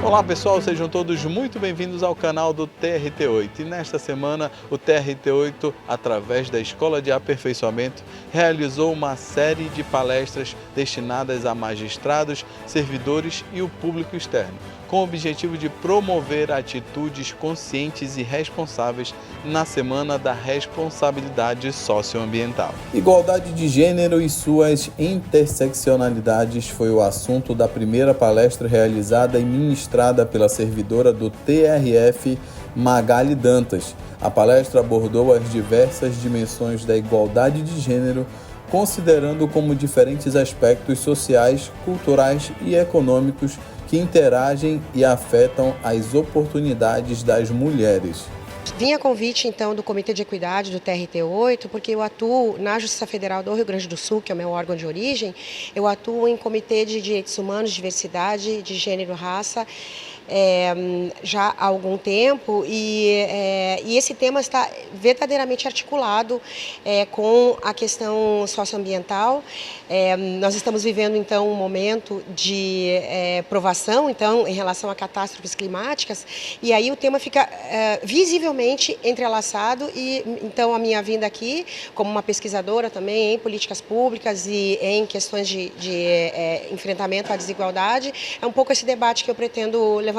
Olá pessoal, sejam todos muito bem-vindos ao canal do TRT8. E nesta semana o TRT8, através da Escola de Aperfeiçoamento, realizou uma série de palestras destinadas a magistrados, servidores e o público externo, com o objetivo de promover atitudes conscientes e responsáveis na Semana da Responsabilidade Socioambiental. Igualdade de gênero e suas interseccionalidades foi o assunto da primeira palestra realizada e ministrada pela servidora do TRF, Magali Dantas. A palestra abordou as diversas dimensões da igualdade de gênero, considerando como diferentes aspectos sociais, culturais e econômicos que interagem e afetam as oportunidades das mulheres. Vim a convite, então, do Comitê de Equidade do TRT8, porque eu atuo na Justiça Federal do Rio Grande do Sul, que é o meu órgão de origem. Eu atuo em Comitê de Direitos Humanos, Diversidade, de Gênero e Raça, já há algum tempo, e esse tema está verdadeiramente articulado com a questão socioambiental. Nós estamos vivendo, então, um momento de provação, então, em relação a catástrofes climáticas, e aí o tema fica visivelmente entrelaçado, e então a minha vinda aqui, como uma pesquisadora também em políticas públicas e em questões de enfrentamento à desigualdade, é um pouco esse debate que eu pretendo levantar.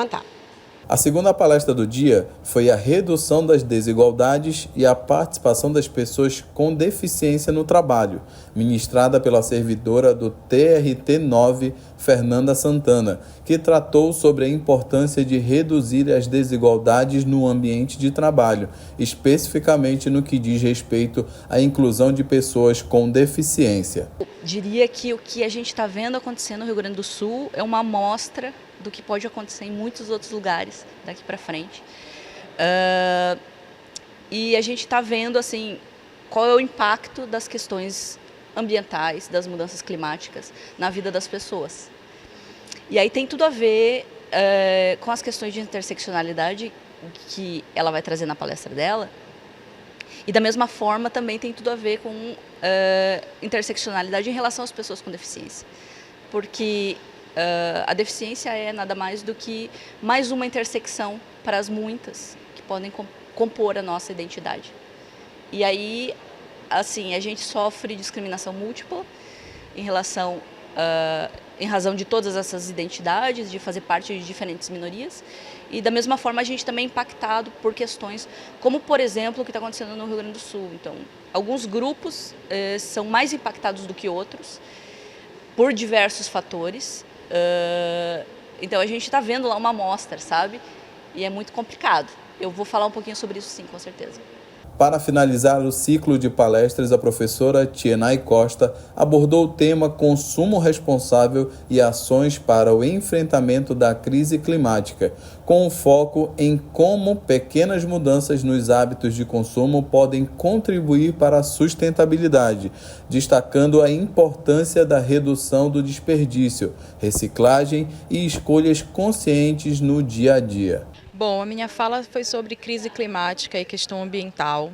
A segunda palestra do dia foi a redução das desigualdades e a participação das pessoas com deficiência no trabalho, ministrada pela servidora do TRT9, Fernanda Santana, que tratou sobre a importância de reduzir as desigualdades no ambiente de trabalho, especificamente no que diz respeito à inclusão de pessoas com deficiência. Eu diria que o que a gente está vendo acontecer no Rio Grande do Sul é uma amostra do que pode acontecer em muitos outros lugares daqui para frente. E a gente está vendo assim, qual é o impacto das questões ambientais, das mudanças climáticas na vida das pessoas. E aí tem tudo a ver com as questões de interseccionalidade que ela vai trazer na palestra dela. E da mesma forma também tem tudo a ver com interseccionalidade em relação às pessoas com deficiência. Porque a deficiência é nada mais do que mais uma intersecção para as muitas que podem compor a nossa identidade. E aí, assim, a gente sofre discriminação múltipla em razão de todas essas identidades, de fazer parte de diferentes minorias. E da mesma forma a gente também é impactado por questões como, por exemplo, o que está acontecendo no Rio Grande do Sul. Então, alguns grupos são mais impactados do que outros por diversos fatores. Então a gente está vendo lá uma amostra, sabe? E é muito complicado. Eu vou falar um pouquinho sobre isso sim, com certeza. Para finalizar o ciclo de palestras, a professora Tienay Costa abordou o tema consumo responsável e ações para o enfrentamento da crise climática, com foco em como pequenas mudanças nos hábitos de consumo podem contribuir para a sustentabilidade, destacando a importância da redução do desperdício, reciclagem e escolhas conscientes no dia a dia. Bom, a minha fala foi sobre crise climática e questão ambiental,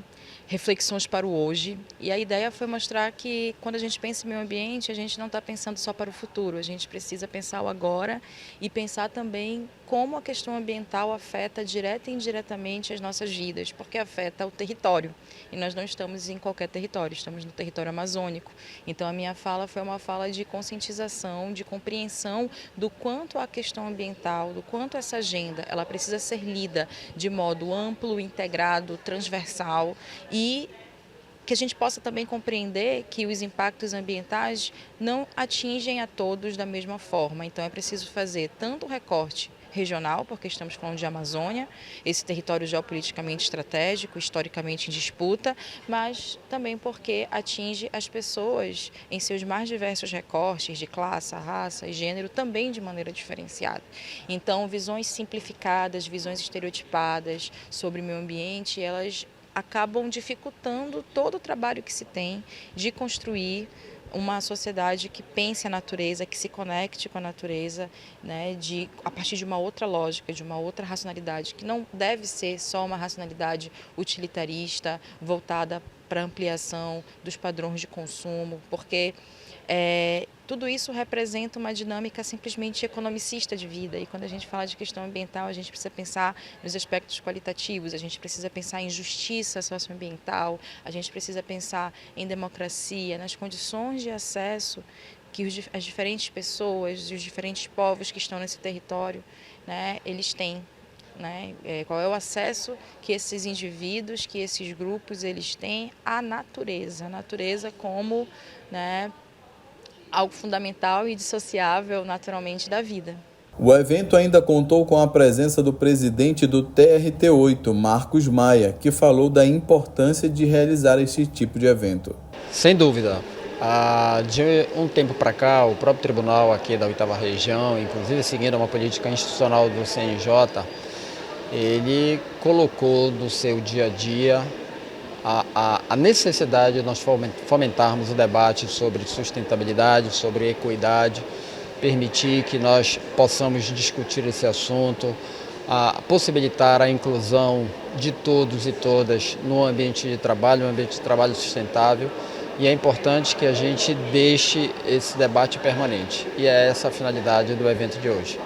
reflexões para o hoje. E a ideia foi mostrar que quando a gente pensa em meio ambiente, a gente não está pensando só para o futuro, a gente precisa pensar o agora e pensar também como a questão ambiental afeta direta e indiretamente as nossas vidas, porque afeta o território. E nós não estamos em qualquer território, estamos no território amazônico. Então a minha fala foi uma fala de conscientização, de compreensão do quanto a questão ambiental, do quanto essa agenda, ela precisa ser lida de modo amplo, integrado, transversal e que a gente possa também compreender que os impactos ambientais não atingem a todos da mesma forma. Então é preciso fazer tanto o recorte regional, porque estamos falando de Amazônia, esse território geopoliticamente estratégico, historicamente em disputa, mas também porque atinge as pessoas em seus mais diversos recortes de classe, raça e gênero, também de maneira diferenciada. Então, visões simplificadas, visões estereotipadas sobre o meio ambiente, elas acabam dificultando todo o trabalho que se tem de construir uma sociedade que pense a natureza, que se conecte com a natureza, né, a partir de uma outra lógica, de uma outra racionalidade, que não deve ser só uma racionalidade utilitarista, voltada para ampliação dos padrões de consumo, porque tudo isso representa uma dinâmica simplesmente economicista de vida. E quando a gente fala de questão ambiental, a gente precisa pensar nos aspectos qualitativos, a gente precisa pensar em justiça socioambiental, a gente precisa pensar em democracia, nas condições de acesso que as diferentes pessoas e os diferentes povos que estão nesse território, né, eles têm. Né? Qual é o acesso que esses indivíduos, que esses grupos, eles têm à natureza. A natureza como, né, algo fundamental e dissociável naturalmente da vida. O evento ainda contou com a presença do presidente do TRT8, Marcos Maia, que falou da importância de realizar esse tipo de evento. Sem dúvida. De um tempo para cá, o próprio tribunal aqui da 8ª Região, inclusive seguindo uma política institucional do CNJ, ele colocou no seu dia a dia a necessidade de nós fomentarmos o debate sobre sustentabilidade, sobre equidade, permitir que nós possamos discutir esse assunto, possibilitar a inclusão de todos e todas no ambiente de trabalho, um ambiente de trabalho sustentável. E é importante que a gente deixe esse debate permanente. E é essa a finalidade do evento de hoje.